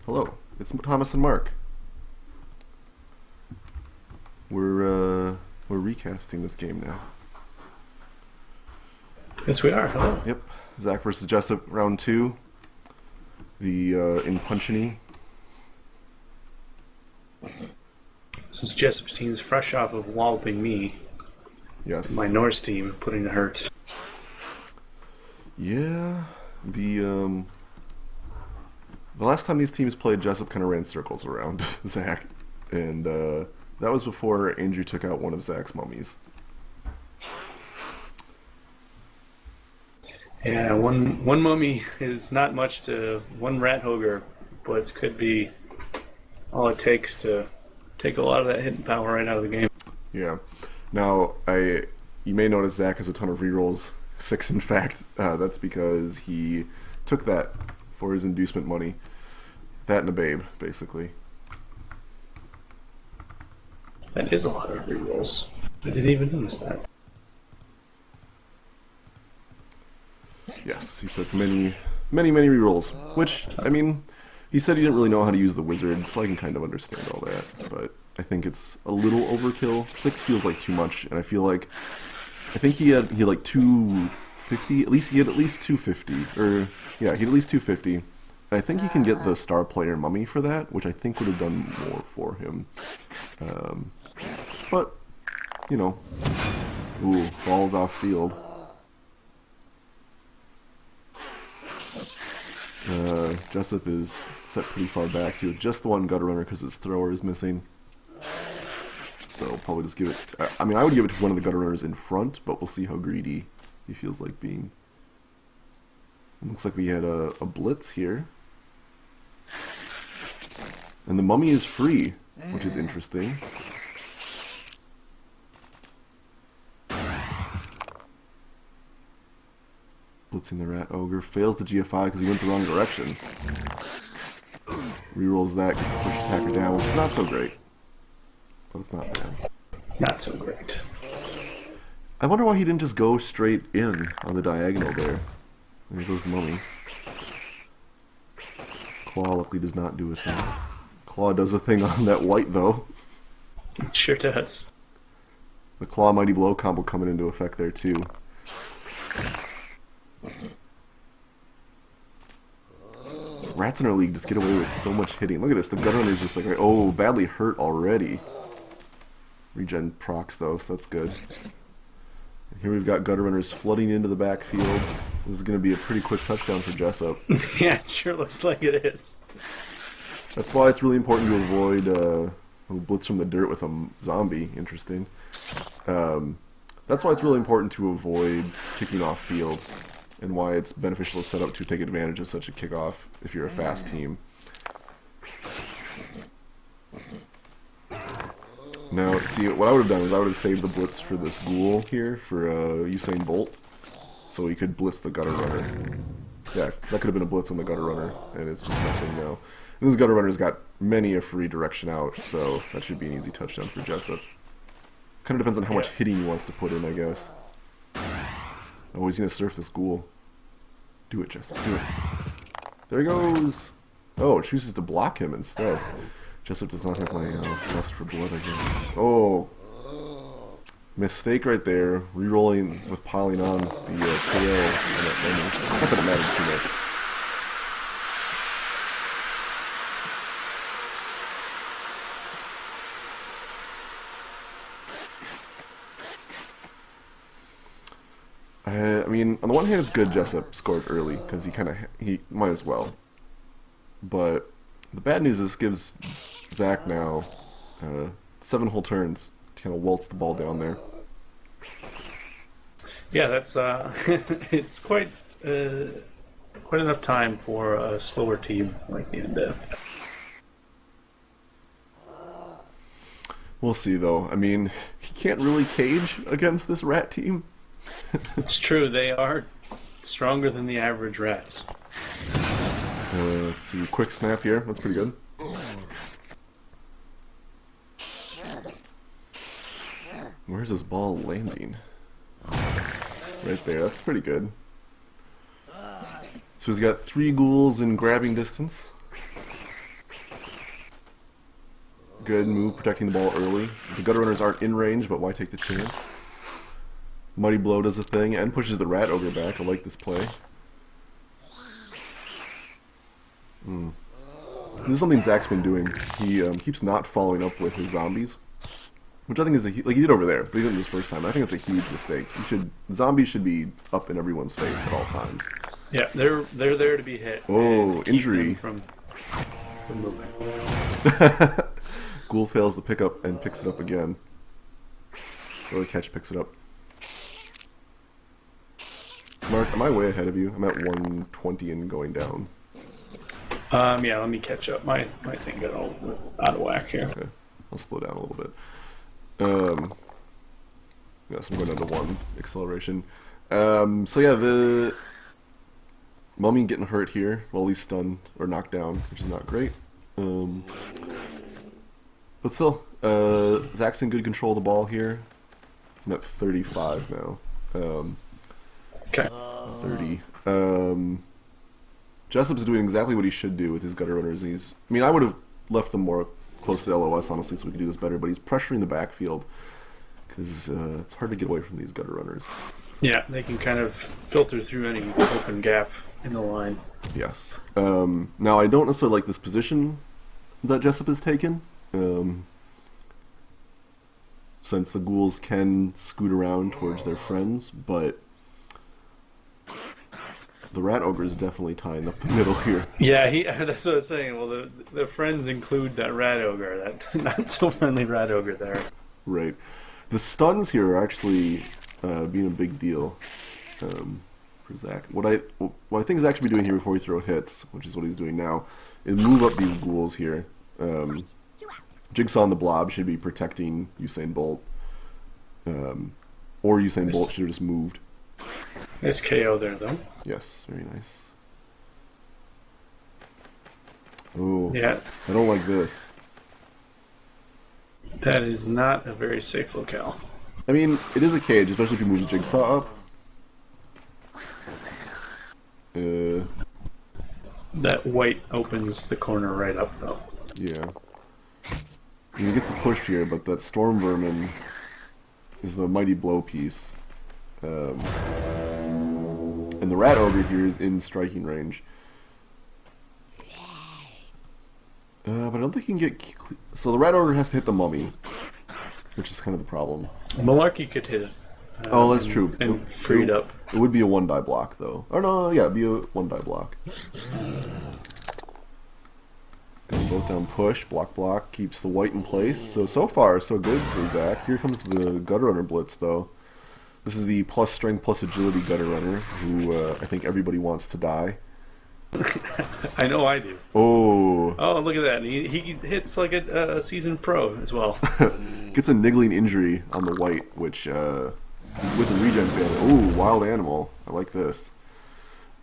Hello, it's Thomas and Mark. We're recasting this game now. Yes, we are. Hello. Yep, Zach versus Jessup, round 2. The in Punchini. This is Jessup's team's fresh off of walloping me. Yes. My Norse team putting to hurt. Yeah, the last time these teams played, Jessup kind of ran circles around Zach, and that was before Andrew took out one of Zach's mummies. Yeah, one mummy is not much to one rat ogre, but could be all it takes to take a lot of that hidden power right out of the game. Yeah. Now, you may notice Zach has a ton of rerolls. 6, in fact. That's because he took that for his inducement money. That and a babe, basically. That is a lot of rerolls. I didn't even notice that. Yes, he took many rerolls. Which, I mean, he said he didn't really know how to use the wizard, so I can kind of understand all that. But I think it's a little overkill. 6 feels like too much, and I think he had like 250. At least he had at least 250, or yeah, he had at least 250. And I think you can get the star player mummy for that, which I think would have done more for him. But you know, ooh, balls off field. Jessup is set pretty far back to just the one gutter runner because his thrower is missing. So probably just give it. I mean, I would give it to one of the gutter runners in front, but we'll see how greedy he feels like being. It looks like we had a blitz here, and the mummy is free, which is interesting. Blitzing the rat ogre, fails the GFI because he went the wrong direction. Rerolls that, gets the push attacker down, which is not so great. But it's not bad. Not so great. I wonder why he didn't just go straight in on the diagonal there. And there goes the mummy. Claw luckily does not do a thing. Claw does a thing on that white though. It sure does. The Claw Mighty Blow combo coming into effect there too. Rats in our league just get away with so much hitting. Look at this, the gutter runner's just like, oh, badly hurt already. Regen procs though, so that's good. And here we've got gutter runners flooding into the backfield. This is going to be a pretty quick touchdown for Jessup. Yeah, it sure looks like it is. That's why it's really important to avoid a blitz from the dirt with a zombie. Interesting. That's why it's really important to avoid kicking off field, and why it's beneficial to set up to take advantage of such a kickoff if you're a fast team. Now, see, what I would have done is I would have saved the blitz for this ghoul here, for Usain Bolt, so he could blitz the gutter runner. Yeah, that could have been a blitz on the gutter runner, and it's just nothing now. And this gutter runner's got many a free direction out, so that should be an easy touchdown for Jessup. Kind of depends on how much hitting he wants to put in, I guess. Oh, he's going to surf this ghoul. Do it, Jessup, do it. There he goes! Oh, it chooses to block him instead. Jessup does not have my lust for blood, I guess. Oh! Mistake right there. Rerolling with piling on the KO on that moment. Not that it matters too much. I mean, on the one hand, it's good Jessup scored early, because he might as well. But the bad news is this gives Zach now 7 whole turns to kind of waltz the ball down there. Yeah, that's it's quite enough time for a slower team like the Undead. We'll see, though. I mean, he can't really cage against this rat team. It's true, they are stronger than the average rats. Let's see, quick snap here. That's pretty good. Where's this ball landing? Right there, that's pretty good. So he's got 3 ghouls in grabbing distance. Good move, protecting the ball early. The gutter runners aren't in range, but why take the chance? Mighty Blow does a thing and pushes the Rat Ogre back. I like this play. This is something Zach's been doing. He keeps not following up with his zombies, which I think is like he did over there, but he didn't this first time. I think it's a huge mistake. Zombies should be up in everyone's face at all times. Yeah, they're there to be hit. Oh, injury from moving. Ghoul fails the pickup and picks it up again. Or the catch picks it up. Mark, am I way ahead of you? I'm at 120 and going down. Yeah, let me catch up. My thing got all out of whack here. Okay, I'll slow down a little bit. Yes, I'm going down to 1 acceleration. So yeah, the Mummy getting hurt here. Well, he's stunned or knocked down, which is not great. But still, Zach's in good control of the ball here. I'm at 35 now. Okay. 30. Jessup's doing exactly what he should do with his gutter runners. And I mean, I would have left them more close to the LOS, honestly, so we could do this better. But he's pressuring the backfield because it's hard to get away from these gutter runners. Yeah, they can kind of filter through any open gap in the line. Yes. Now, I don't necessarily like this position that Jessup has taken, since the ghouls can scoot around towards their friends, but the Rat Ogre is definitely tying up the middle here. Yeah, that's what I was saying. Well, the friends include that Rat Ogre, that not so friendly Rat Ogre there. Right. The stuns here are actually being a big deal for Zach. What I think Zach should be doing here before we throw hits, which is what he's doing now, is move up these ghouls here. Jigsaw and the Blob should be protecting Usain Bolt. Or Usain Bolt should have just moved. Nice KO there, though. Yes, very nice. Oh, yeah. I don't like this. That is not a very safe locale. I mean, it is a cage, especially if you move the Jigsaw up. That white opens the corner right up, though. Yeah. I mean, he gets the push here, but that Storm Vermin is the Mighty Blow piece. And the Rat Ogre here is in striking range. But I don't think he can get... So the Rat Ogre has to hit the Mummy, which is kind of the problem. Malarkey could hit it. Oh, that's true. And freed up. It would be a 1-die block, though. Or no, yeah, it'd be a 1-die block. Both down push, block, keeps the white in place. So far, so good for Zach. Here comes the Gutter Runner Blitz, though. This is the plus strength, plus agility Gutter Runner, who I think everybody wants to die. I know I do. Oh, look at that. He hits like a seasoned pro as well. Gets a niggling injury on the white, which, with a regen failure. Oh, Wild Animal. I like this.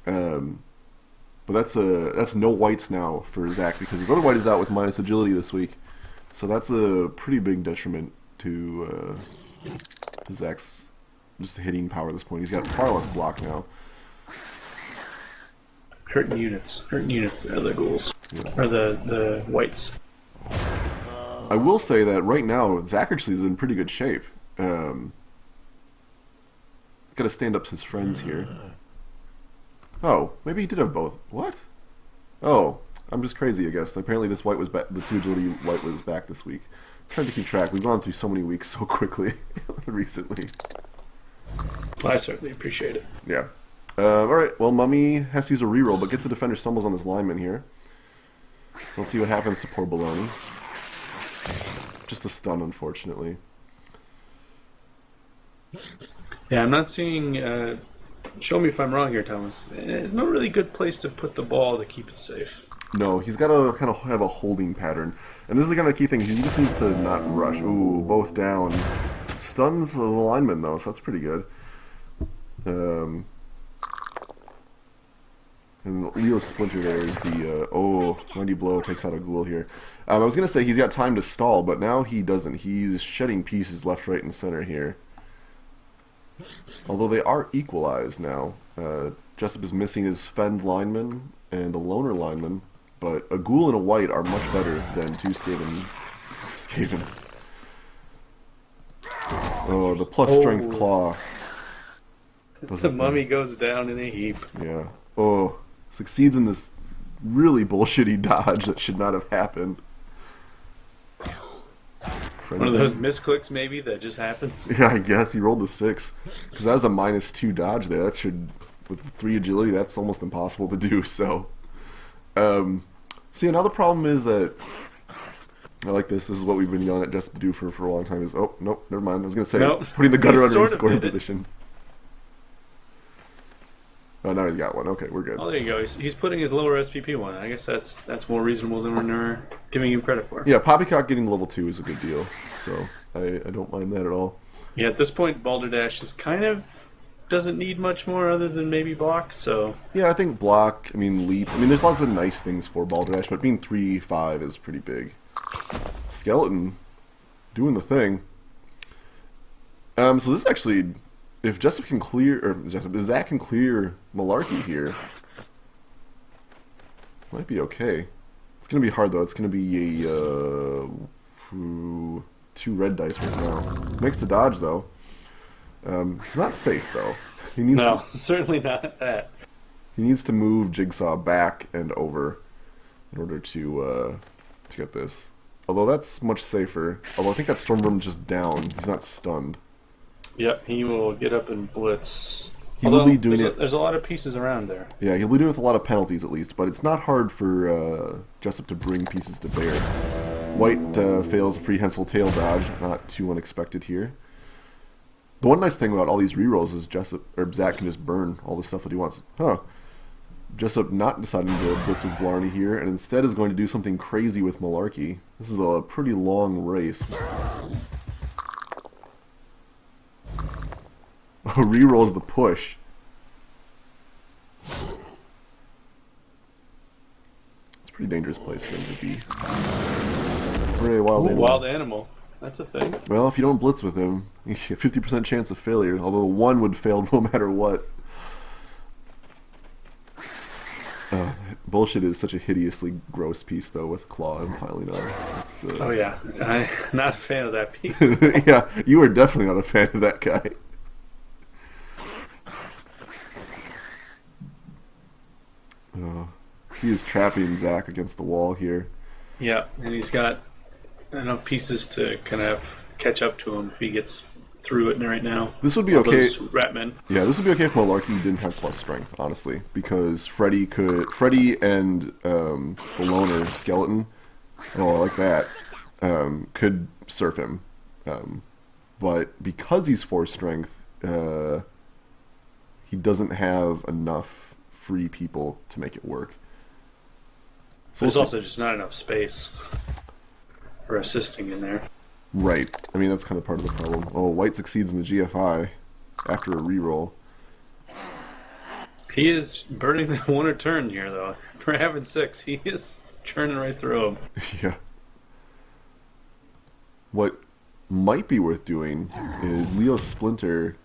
But that's no whites now for Zach, because his other white is out with minus agility this week. So that's a pretty big detriment to Zach's just hitting power at this point. He's got far less block now. Hurting units, the other ghouls. Yeah. Or the whites. I will say that right now, Zach actually is in pretty good shape. Got to stand up to his friends here. Oh, maybe he did have both. What? Oh, I'm just crazy, I guess. Apparently this white was back, the 2 agility white was back this week. It's trying to keep track. We've gone through so many weeks so quickly recently. I certainly appreciate it. Yeah. Alright, well, Mummy has to use a reroll, but gets the defender stumbles on this lineman here. So let's see what happens to poor Baloney. Just a stun, unfortunately. Yeah, I'm not seeing... show me if I'm wrong here, Thomas. No really good place to put the ball to keep it safe. No, he's got to kind of have a holding pattern. And this is the kind of key thing. He just needs to not rush. Ooh, both down. Stuns the lineman, though, so that's pretty good. And Leo's Splinter there is the... Mighty Blow takes out a ghoul here. I was going to say he's got time to stall, but now he doesn't. He's shedding pieces left, right, and center here. Although they are equalized now. Jessup is missing his Fend lineman and a loner lineman, but a ghoul and a white are much better than 2 Skaven Skavens. Oh, the plus strength claw. The mummy goes down in a heap. Yeah. Oh, succeeds in this really bullshitty dodge that should not have happened. One of those misclicks maybe that just happens. Yeah, I guess he rolled a 6. Because that was a -2 dodge there. That should, with 3 agility, that's almost impossible to do. So, see, another problem is that I like this. This is what we've been yelling at Jessup to do for a long time. Is oh nope, never mind. I was gonna say putting the gutter runner in scoring position. Oh, now he's got one. Okay, we're good. Oh, there you go. He's putting his lower SPP one. I guess that's more reasonable than we're giving him credit for. Yeah, Poppycock getting level 2 is a good deal. So I don't mind that at all. Yeah, at this point, Balderdash is kind of doesn't need much more other than maybe block. So yeah, I think block. I mean leap. I mean, there's lots of nice things for Balderdash, but being 3/5 is pretty big. Skeleton doing the thing. So this is actually, if Jessup can clear, or if Zach can clear Malarkey here, might be okay. It's gonna be hard though. It's gonna be a 2 red dice right now. Makes the dodge though. It's not safe though. He needs no, certainly not that. He needs to move Jigsaw back and over in order to get this. Although that's much safer. Although I think that Stormworm's just down. He's not stunned. Yep, he will get up and blitz. He will be doing it. There's a lot of pieces around there. Yeah, he'll be doing it with a lot of penalties at least, but it's not hard for Jessup to bring pieces to bear. White fails a prehensile tail dodge, not too unexpected here. The one nice thing about all these rerolls is Zach can just burn all the stuff that he wants. Huh. Jessup not deciding to blitz with Blarney here, and instead is going to do something crazy with Malarkey. This is a pretty long race. Rerolls the push. It's a pretty dangerous place for him to be. Hooray, wild animal. Wild animal. That's a thing. Well, if you don't blitz with him, you get a 50% chance of failure, although 1 would fail no matter what. Bullshit is such a hideously gross piece, though, with Claw and piling on. Oh, yeah. I'm not a fan of that piece. Yeah, you are definitely not a fan of that guy. He is trapping Zach against the wall here. Yeah, and he's got enough pieces to kind of catch up to him if he gets through it right now. This would be okay. Ratmen. Yeah, this would be okay if Malarkey didn't have plus strength, honestly, because Freddy and the loner skeleton, oh, I like that, could surf him. But because he's 4 strength, he doesn't have enough free people to make it work. So there's also just not enough space for assisting in there. Right. I mean, that's kind of part of the problem. Oh, White succeeds in the GFI after a reroll. He is burning the 1 a turn here, though. For having 6, he is churning right through him. Yeah. What might be worth doing is Leo's Splinter.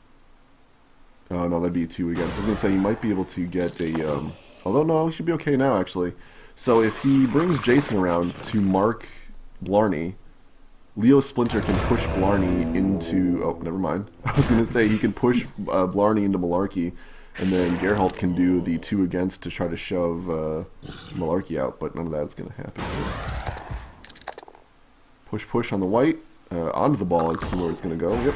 Oh, no, that'd be a 2 again. So I was going to say he might be able to get a... although, no, he should be okay now, actually. So if he brings Jason around to mark Blarney, Leo Splinter can push Blarney into... oh, never mind. I was going to say he can push Blarney into Malarkey, and then Geralt can do the 2 against to try to shove Malarkey out, but none of that's going to happen. Push on the White. Onto the ball is where it's going to go. Yep.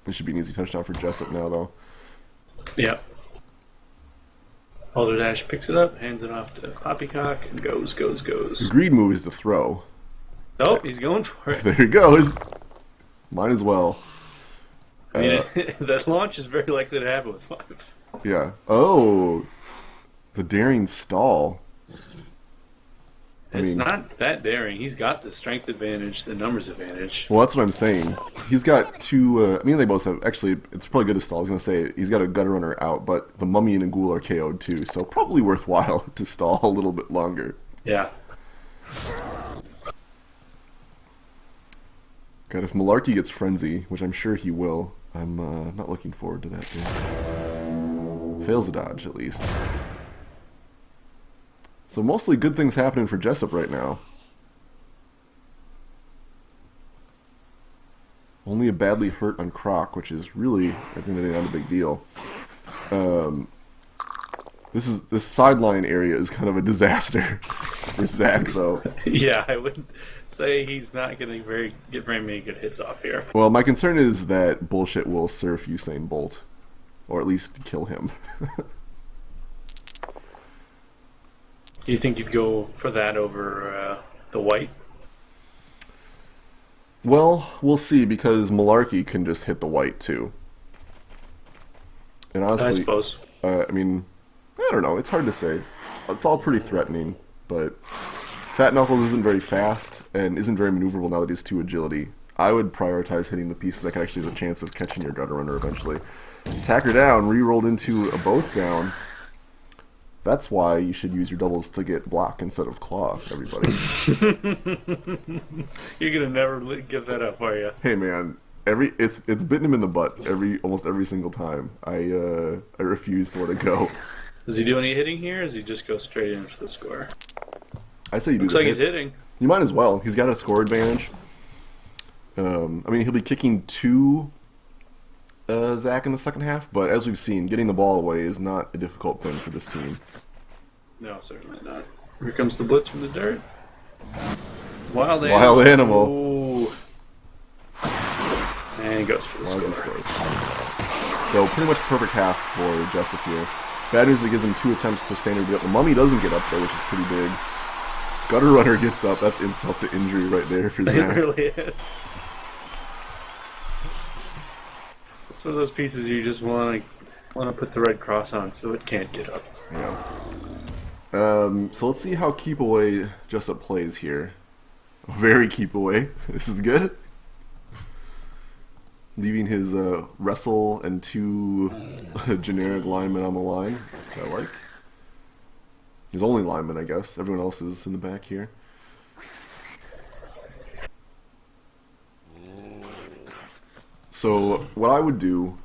This should be an easy touchdown for Jessup now, though. Yeah. Balderdash picks it up, hands it off to Poppycock, and goes. The greed move is to throw. Oh, he's going for it. There he goes. Might as well. I mean, that launch is very likely to happen with 5. Yeah. Oh, the daring stall. It's not that daring. He's got the strength advantage, the numbers advantage. Well, that's what I'm saying. He's got 2... I mean, they both have... actually, it's probably good to stall. I was going to say, he's got a Gutter Runner out, but the Mummy and Ghoul are KO'd too, so probably worthwhile to stall a little bit longer. Yeah. God, if Malarkey gets Frenzy, which I'm sure he will, I'm not looking forward to that day. Fails a dodge, at least. So mostly good things happening for Jessup right now. Only a badly hurt on Croc, which is really, I think, not a big deal. This sideline area is kind of a disaster for Zach, though. Yeah, I would say he's not going to get very many good hits off here. Well, my concern is that Bullshit will surf Usain Bolt, or at least kill him. Do you think you'd go for that over the white? Well, we'll see, because Malarkey can just hit the white, too. And honestly, I suppose. I mean, I don't know. It's hard to say. It's all pretty threatening, but Fat Knuckles isn't very fast and isn't very maneuverable now that he's 2 agility. I would prioritize hitting the piece that can actually have a chance of catching your Gutter Runner eventually. Tacker down, re-rolled into a both down. That's why you should use your doubles to get block instead of claw, everybody. You're gonna never give that up, are you? Hey man, it's bitten him in the butt almost every single time. I refuse to let it go. Does he do any hitting here, or does he just go straight in for the score? I say you do. Looks like he's hitting. You might as well. He's got a score advantage. I mean, he'll be kicking to Zach in the second half, but as we've seen, getting the ball away is not a difficult thing for this team. No, certainly not. Here comes the blitz from the dirt. Wild animal. Ooh. And he goes for the score. Scores. So pretty much perfect half for Jessup here. Bad news is it gives him 2 attempts to standard get up. The Mummy doesn't get up there, which is pretty big. Gutter Runner gets up. That's insult to injury right there for Zach. It really is. It's one of those pieces you just want to put the red cross on so it can't get up. Yeah. So let's see how keep away Jessup plays here. Very keep away. This is good. Leaving his wrestle and 2 generic linemen on the line, which I like. His only lineman, I guess. Everyone else is in the back here. So what I would do,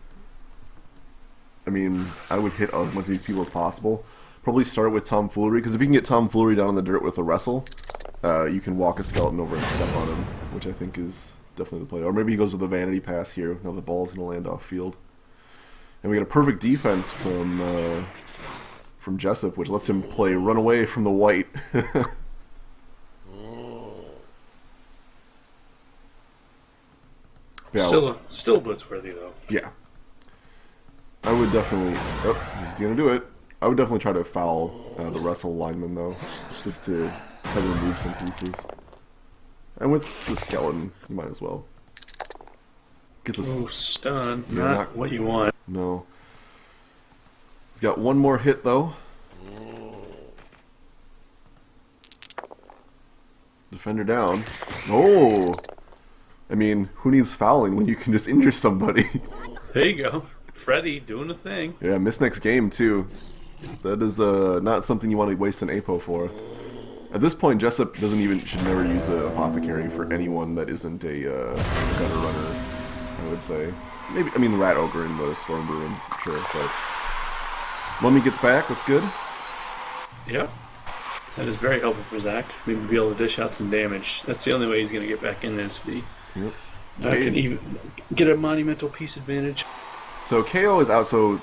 I mean, I would hit as much of these people as possible. Probably start with tomfoolery, because if you can get tomfoolery down in the dirt with a wrestle, you can walk a skeleton over and step on him, which I think is definitely the play. Or maybe he goes with a vanity pass here. Now the ball's going to land off field. And we get a perfect defense from Jessup, which lets him play run away from the white. Yeah. Still blitzworthy, though. Yeah. I would definitely... Oh, he's going to do it. I would definitely try to foul the wrestle lineman, though, just to have him move some pieces. And with the skeleton, you might as well. Get this. Oh, stun. Yeah, not what you want. No. He's got one more hit, though. Defender down. Oh! I mean, who needs fouling when you can just injure somebody? There you go. Freddy doing a thing. Yeah, miss next game, too. That is not something you want to waste an APO for. At this point, Jessup should never use an apothecary for anyone that isn't a gutter runner, I would say. Maybe, I mean, the Rat Ogre and the Storm Brew, sure, but... Mummy gets back, that's good. Yeah. That is very helpful for Zach. Maybe be able to dish out some damage. That's the only way he's going to get back in this. Yep. Can even get a monumental piece advantage. So KO is out, so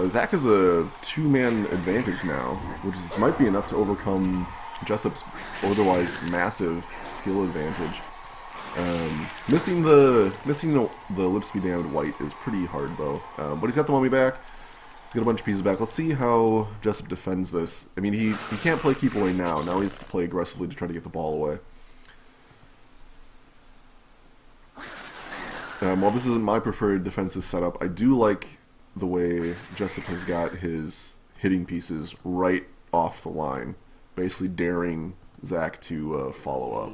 Zach has a 2-man advantage now, which might be enough to overcome Jessup's otherwise massive skill advantage. Missing the Lips Be Damned white is pretty hard though, but he's got the Mummy back. He's got a bunch of pieces back. Let's see how Jessup defends this. I mean, he can't play keep away now. Now he has to play aggressively to try to get the ball away. While this isn't my preferred defensive setup, I do like the way Jessup has got his hitting pieces right off the line, basically daring Zach to follow up.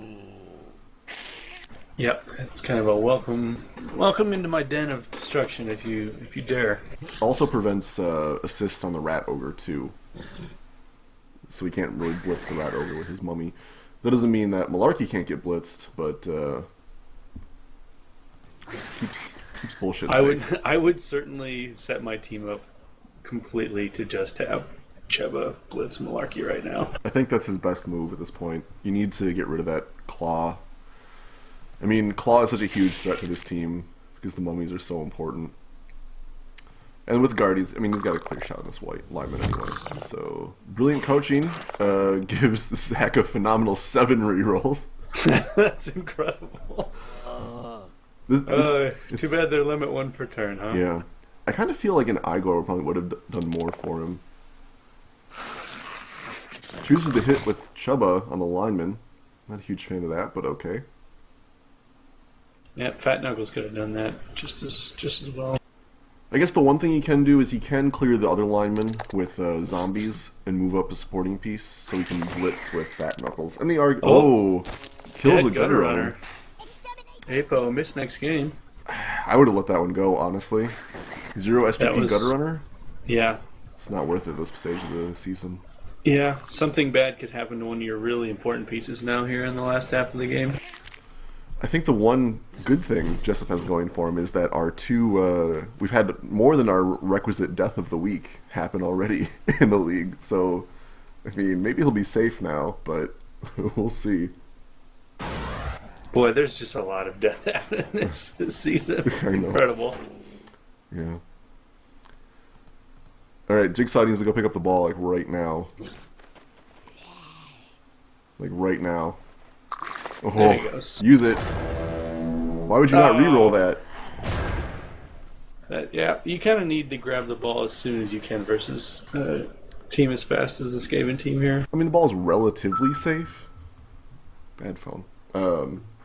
Yep, it's kind of a welcome into my den of destruction if you dare. Also prevents assists on the Rat Ogre too, so he can't really blitz the Rat Ogre with his Mummy. That doesn't mean that Malarkey can't get blitzed, but keeps bullshit safe. I would certainly set my team up completely to just have Cheba blitz Malarkey right now. I think that's his best move at this point. You need to get rid of that claw I mean, Claw is such a huge threat to this team because the mummies are so important. And with Guardies, I mean, he's got a clear shot on this white lineman anyway. So, brilliant coaching gives Zach a phenomenal 7 rerolls. That's incredible. Too bad they're limit 1 per turn, huh? Yeah. I kind of feel like an Igor probably would have done more for him. Chooses to hit with Chubba on the lineman. Not a huge fan of that, but okay. Yeah, Fat Knuckles could have done that just as well. I guess the one thing he can do is he can clear the other lineman with zombies and move up a supporting piece so he can blitz with Fat Knuckles. And kills a gutter runner. Apo, miss next game. I would have let that one go, honestly. 0 SPP gutter runner? Yeah. It's not worth it this stage of the season. Yeah, something bad could happen to one of your really important pieces now here in the last half of the game. I think the one good thing Jessup has going for him is that our two, we've had more than our requisite death of the week happen already in the league. So, I mean, maybe he'll be safe now, but we'll see. Boy, there's just a lot of death happening this season. It's incredible. Yeah. Alright, Jigsaw needs to go pick up the ball, like, right now. Like, right now. Oh, there he goes. Use it. Why would you not re-roll that? Yeah, you kind of need to grab the ball as soon as you can versus a team as fast as the Skaven team here. I mean, the ball's relatively safe. Bad phone.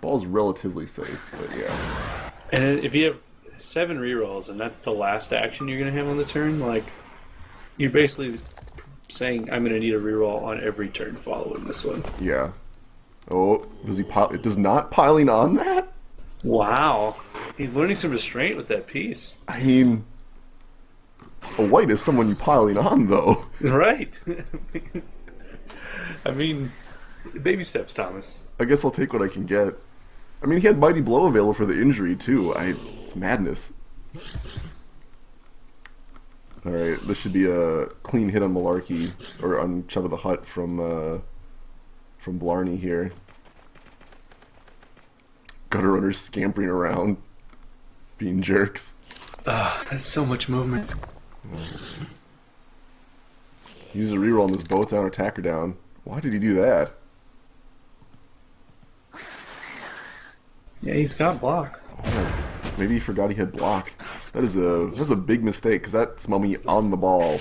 Ball's relatively safe, but yeah. And if you have 7 rerolls and that's the last action you're going to have on the turn, like, you're basically saying, I'm going to need a reroll on every turn following this one. Yeah. Oh, does not piling on that? Wow. He's learning some restraint with that piece. I mean, a white is someone you piling on, though. Right. I mean, baby steps, Thomas. I guess I'll take what I can get. I mean, he had Mighty Blow available for the injury, too. It's madness. Alright, this should be a clean hit on Malarkey, or on Chubba the Hutt from Blarney here. Gutter runners scampering around, being jerks. That's so much movement. Use a reroll on this both down, attacker down. Why did he do that? Yeah, he's got block. Oh, maybe he forgot he had block. That's a big mistake, because that's Mummy on the ball,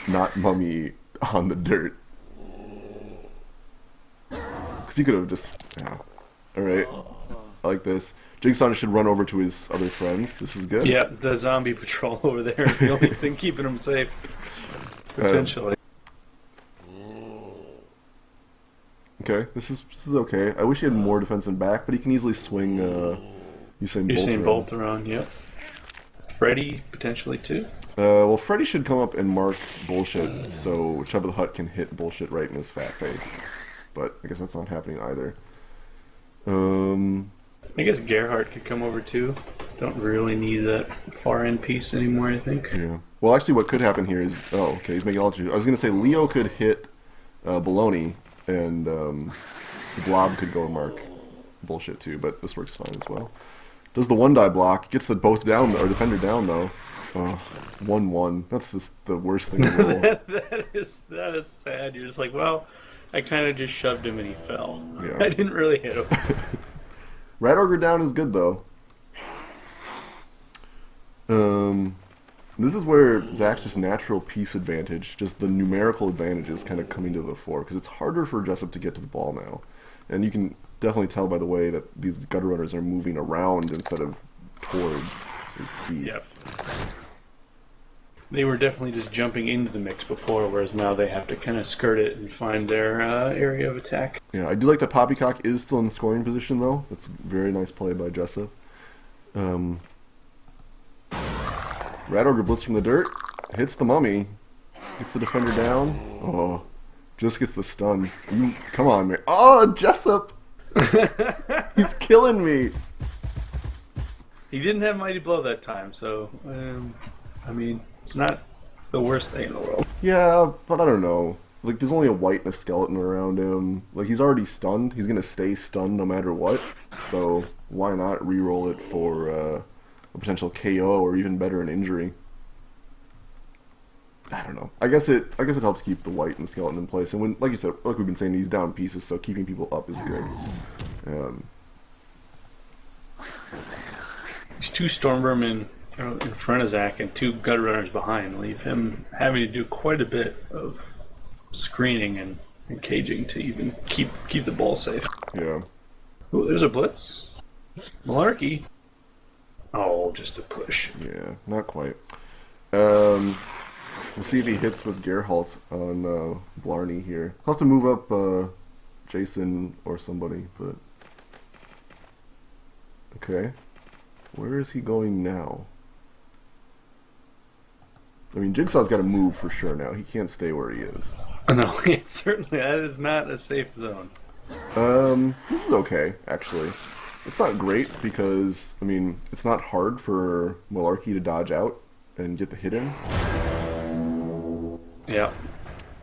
not Mummy on the dirt. Because he could have just... Yeah. Alright. I like this. Jigsaw should run over to his other friends. This is good. Yeah, the zombie patrol over there is the only thing keeping him safe. Potentially. Okay, this is okay. I wish he had more defense and back, but he can easily swing Usain Bolt around, yep. Freddy, potentially, too. Well, Freddy should come up and mark Bullshit, so Chubba the Hutt can hit Bullshit right in his fat face. But I guess that's not happening either. I guess Gerhardt could come over, too. Don't really need that far-end piece anymore, I think. Yeah. Well, actually, what could happen here is... Oh, okay, he's making all two. I was going to say Leo could hit Baloney, and Blob could go and mark Bullshit, too, but this works fine as well. Does the 1-die block, gets the both down, or defender down, though. 1-1. That's just the worst thing in the world. that is sad. You're just like, well, I kind of just shoved him and he fell. Yeah. I didn't really hit him. Rat Ogre down is good, though. This is where Zach's just natural piece advantage, just the numerical advantage is kind of coming to the fore, because it's harder for Jessup to get to the ball now. And you can definitely tell by the way that these gutter runners are moving around instead of towards his feet. Yep. They were definitely just jumping into the mix before, whereas now they have to kind of skirt it and find their area of attack. Yeah, I do like that Poppycock is still in the scoring position, though. That's a very nice play by Jessup. Rat Ogre blitz from the dirt, hits the mummy, gets the defender down. Oh, just gets the stun. Come on, man. Oh, Jessup! He's killing me! He didn't have Mighty Blow that time, so, I mean, it's not the worst thing in the world. Yeah, but I don't know. like there's only a white and a skeleton around him. Like he's already stunned. He's gonna stay stunned no matter what. So why not reroll it for a potential KO or even better, an injury? I don't know. I guess it helps keep the white and the skeleton in place. And when, like you said, like we've been saying, he's down pieces, so keeping people up is good. There's 2 Stormvermin in front of Zach and 2 Gut Runners behind. Leave him having to do quite a bit of screening and caging to even keep the ball safe. Yeah. Ooh, there's a blitz. Malarkey. Oh, just a push. Yeah, not quite. We'll see if he hits with Geralt on Blarney here. I'll have to move up Jason or somebody, but... Okay. Where is he going now? I mean, Jigsaw's got to move for sure now. He can't stay where he is. No, certainly that is not a safe zone. This is okay, actually. It's not great because, I mean, it's not hard for Malarkey to dodge out and get the hit in. Yeah.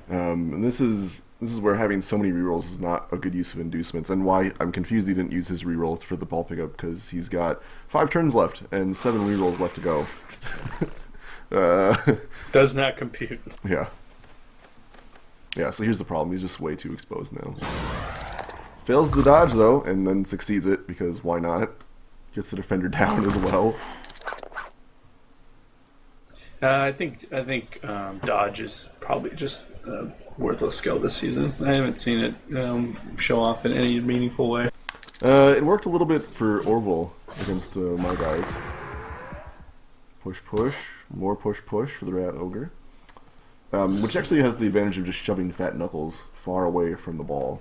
And this is where having so many rerolls is not a good use of inducements, and why I'm confused he didn't use his reroll for the ball pickup, because he's got 5 turns left and 7 rerolls left to go. Does not compute. Yeah. Yeah, so here's the problem. He's just way too exposed now. Fails the dodge, though, and then succeeds it, because why not? Gets the defender down as well. I think dodge is probably just a worthless skill this season. I haven't seen it show off in any meaningful way. It worked a little bit for Orville against my guys. Push, push. More push, push for the Rat Ogre. Which actually has the advantage of just shoving Fat Knuckles far away from the ball.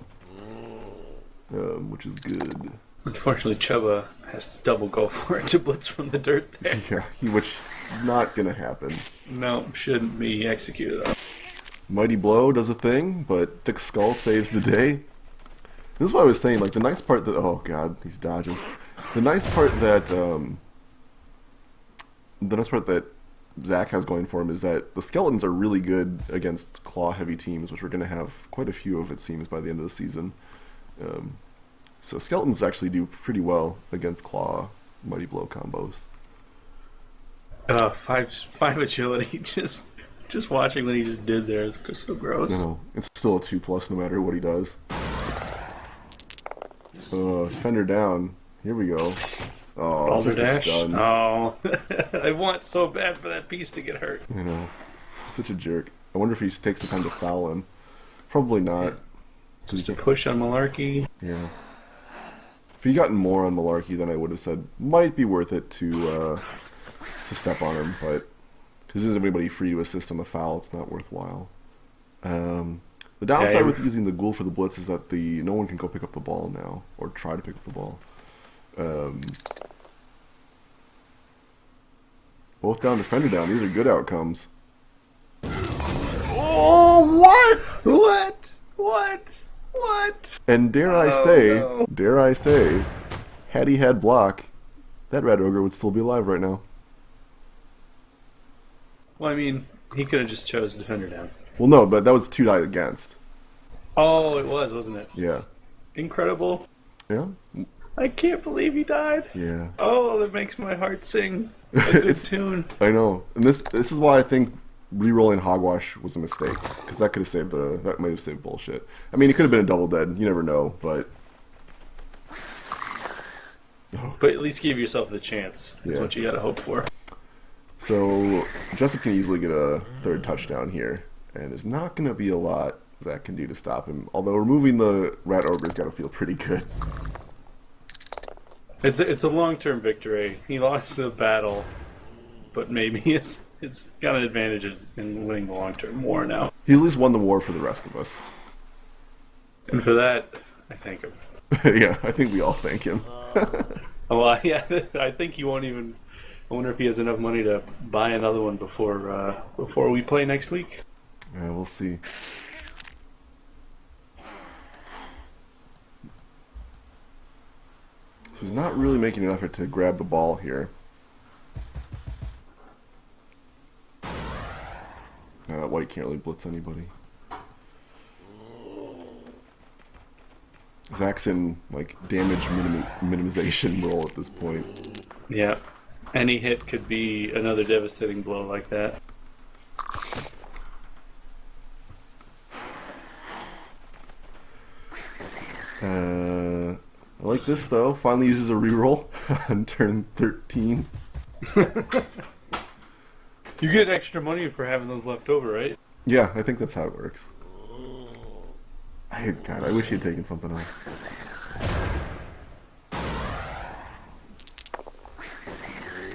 Which is good. Unfortunately, Chubba has to double go for it to blitz from the dirt there. Yeah, which is not going to happen. No, shouldn't be executed on. Mighty Blow does a thing, but Thick Skull saves the day. This is what I was saying, like the nice part that... Oh god, these dodges. The nice part that... Zach has going for him is that the skeletons are really good against claw-heavy teams, which we're going to have quite a few of, it seems, by the end of the season. So skeletons actually do pretty well against claw Mighty Blow combos. 5 agility, just watching what he just did there is so gross. No, it's still a 2+ no matter what he does. Defender down. Here we go. Oh, Balder just a dash. stun. Oh, I want so bad for that piece to get hurt. You know, such a jerk. I wonder if he just takes the time to foul him. Probably not. Just a push on Malarkey. Yeah. If he gotten more on Malarkey, then I would have said might be worth it to step on him, but because there's anybody free to assist on the foul, it's not worthwhile. The downside with using the ghoul for the blitz is that no one can go pick up the ball now, or try to pick up the ball. Both down, defender down. These are good outcomes. Oh, what? And dare I say, had he had block, that Rat Ogre would still be alive right now. Well, I mean, he could have just chose defender down. Well, no, but that was 2 die against. Oh, it was, wasn't it? Yeah. Incredible. Yeah? I can't believe he died. Yeah. Oh, that makes my heart sing a good tune. I know. And this is why I think re-rolling Hogwash was a mistake, because that could have saved that might have saved bullshit. I mean, it could have been a double dead. You never know, but... Oh. But at least give yourself the chance. That's what you gotta hope for. So, Jessup can easily get a 3rd touchdown here, and there's not going to be a lot Zach can do to stop him. Although removing the Rat Ogre's got to feel pretty good. It's a long-term victory. He lost the battle, but maybe it's got an advantage in winning the long-term war now. He's at least won the war for the rest of us. And for that, I thank him. Yeah, I think we all thank him. Oh, yeah, I think he won't even... I wonder if he has enough money to buy another one before we play next week. Yeah, we'll see. So he's not really making an effort to grab the ball here. White can't really blitz anybody. Zach's in like damage minimization role at this point. Yeah. Any hit could be another devastating blow like that. I like this though. Finally uses a reroll on turn 13. You get extra money for having those left over, right? Yeah, I think that's how it works. God, I wish he had taken something else.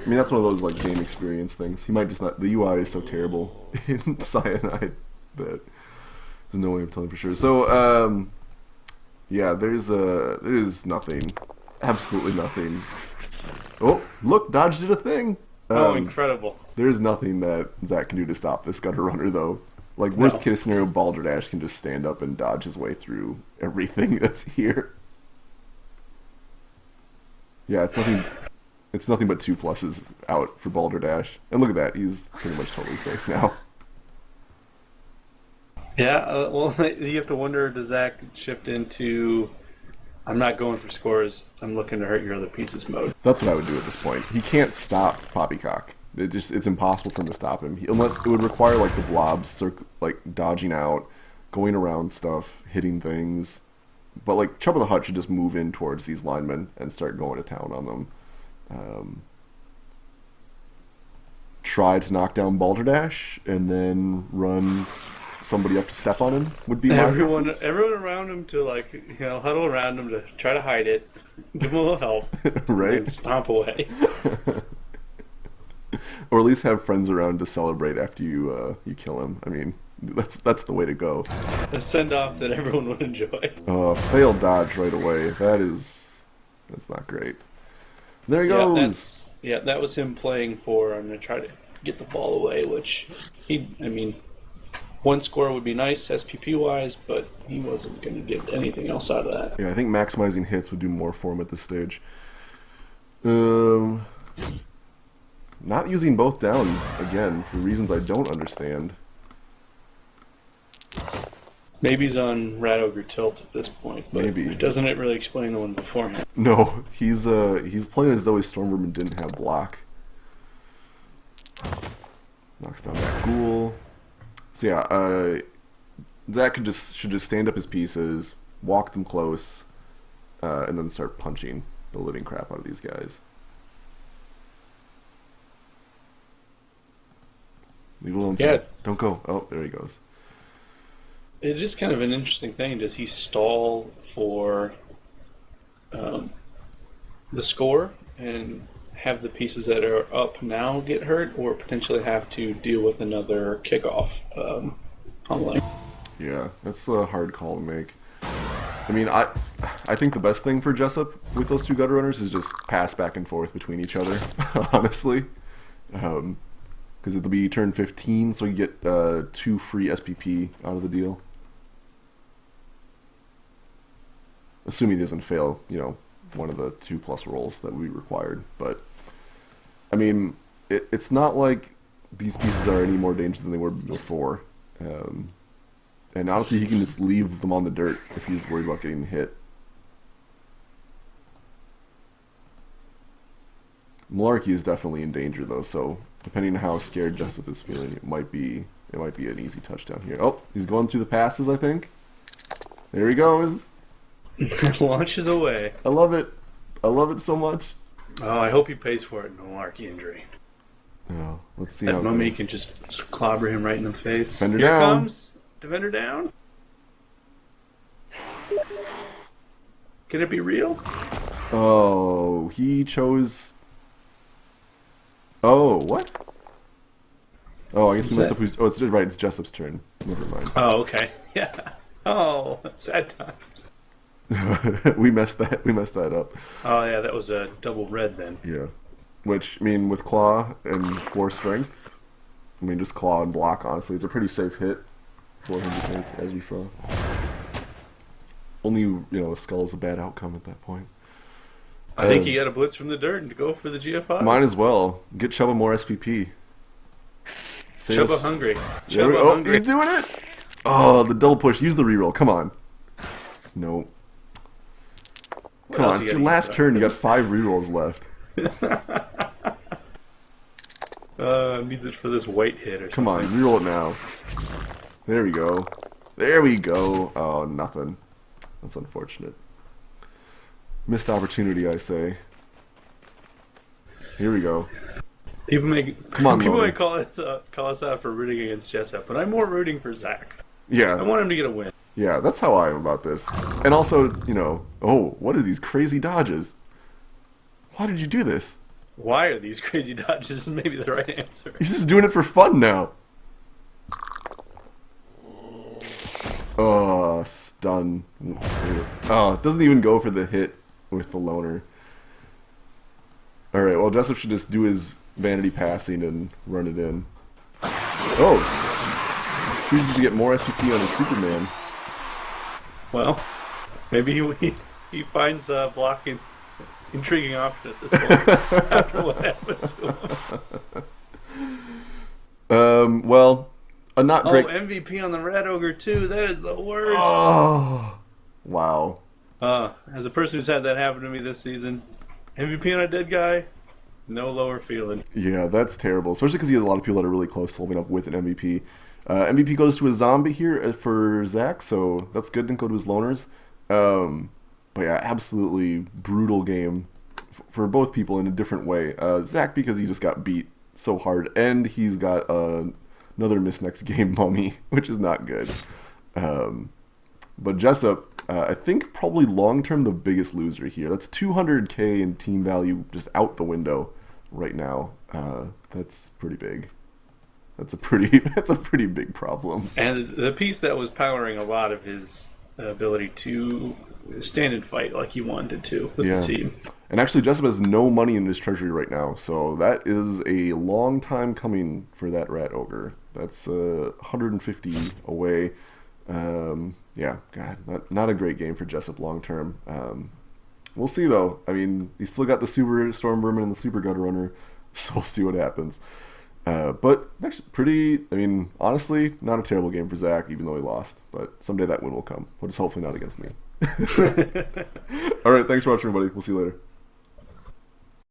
I mean, that's one of those like game experience things. He might just not. The UI is so terrible in Cyanide that there's no way of telling for sure. So, yeah, there's nothing, absolutely nothing. Oh, look, Dodge did a thing. Oh, incredible! There's nothing that Zach can do to stop this gutter runner, though. Like worst case scenario, Balderdash can just stand up and dodge his way through everything that's here. Yeah, it's nothing. It's nothing but 2 pluses out for Balderdash. And look at that, he's pretty much totally safe now. Yeah, well, you have to wonder, does Zach shift into, I'm not going for scores, I'm looking to hurt your other pieces mode? That's what I would do at this point. He can't stop Poppycock. It's impossible for him to stop him. Unless it would require like the blobs, like dodging out, going around stuff, hitting things. But like Chubba the Hutt should just move in towards these linemen and start going to town on them. Try to knock down Balderdash and then run somebody up to step on him would be my preference. Everyone around him to like huddle around him to try to hide it, give him a little help, right? And stomp away. Or at least have friends around to celebrate after you kill him. I mean, that's the way to go. A send off that everyone would enjoy. Failed dodge right away. That's not great. There he goes. That was him playing for. I'm gonna try to get the ball away, which I mean, 1 score would be nice SPP wise, but he wasn't gonna get anything else out of that. Yeah, I think maximizing hits would do more for him at this stage. Not using both down again for reasons I don't understand. Maybe he's on Rat Ogre Tilt at this point, but Maybe. Doesn't it really explain the one beforehand? No, he's playing as though his Stormvermin didn't have block. Knocks down that ghoul. So yeah, Zach should just stand up his pieces, walk them close, and then start punching the living crap out of these guys. Leave alone. Yeah. Don't go. Oh, there he goes. It is kind of an interesting thing. Does he stall for the score and have the pieces that are up now get hurt, or potentially have to deal with another kickoff on lane? Yeah, that's a hard call to make. I mean, I think the best thing for Jessup with those 2 gutter runners is just pass back and forth between each other, honestly. Because it'll be turn 15, so you get 2 free SPP out of the deal. Assuming he doesn't fail, one of the 2 plus rolls that we required. But, I mean, it's not like these pieces are any more dangerous than they were before. And honestly, he can just leave them on the dirt if he's worried about getting hit. Malarkey is definitely in danger, though, so depending on how scared Jessup is feeling, it might be an easy touchdown here. Oh, he's going through the passes, I think. There he goes. Launches away. I love it. I love it so much. Oh, I hope he pays for it. No Malarkey injury. Oh, let's see that how it mummy goes. can just clobber him right in the face. Defender Here down. Comes. Defender down. Can it be real? Oh, he chose... Oh, what? Oh, I guess we messed up who's... Oh, it's right, it's Jessup's turn. Never mind. Oh, okay. Yeah. Oh, sad times. we messed that up. Oh, yeah, that was a double red then. Yeah. Which, I mean, with Claw and 4 strength, I mean, just Claw and block, honestly, it's a pretty safe hit for him to take, as we saw. Only, a skull is a bad outcome at that point. I think he got a blitz from the dirt and to go for the GFI. Might as well. Get Chubba more SPP. Chubba hungry. Chubba hungry. He's doing it! Oh, the double push. Use the reroll. Come on. No. What Come else on, it's you your gotta last use turn. You got 5 rerolls left. Needs it for this white hit or Come on, something. reroll it now. There we go. There we go. Oh, nothing. That's unfortunate. Missed opportunity, I say. Here we go. People may Come on, people Loner. may call us out for rooting against Jessup, but I'm more rooting for Zach. I Yeah, want him to get a win. yeah, that's how I am about this. And also, you know, oh, what are these crazy dodges? Why did you do this? Why are these crazy dodges maybe the right answer? He's just doing it for fun now. Oh, stun. Oh, it doesn't even go for the hit with the Loner. Alright, well, Jessup should just do his vanity passing and run it in. Oh! Chooses to get more SPP on his Superman. Well, maybe he finds blocking intriguing option at this point after what happened to him. Well, a not great... Oh, MVP on the Rat Ogre too. That is the worst. Oh! Wow. As a person who's had that happen to me this season, MVP on a dead guy, no lower feeling. Yeah, that's terrible. Especially because he has a lot of people that are really close to holding up with an MVP. MVP goes to a zombie here for Zach, so that's good. Didn't go to his loners. But yeah, absolutely brutal game for both people in a different way. Zach, because he just got beat so hard, and he's got another miss next game mummy, which is not good. But Jessup, I think probably long-term the biggest loser here. That's 200k in team value just out the window right now. That's pretty big. That's a pretty big problem. And the piece that was powering a lot of his ability to stand and fight like he wanted to with the team. And actually, Jessup has no money in his treasury right now, so that is a long time coming for that Rat Ogre. That's 150 away. Yeah, God, not a great game for Jessup long term. We'll see though. I mean, he's still got the Super Storm Vermin and the Super Gutter Runner, so we'll see what happens. But actually, I mean, honestly, not a terrible game for Zach, even though he lost. But someday that win will come, but it's hopefully not against me. All right, thanks for watching, everybody. We'll see you later.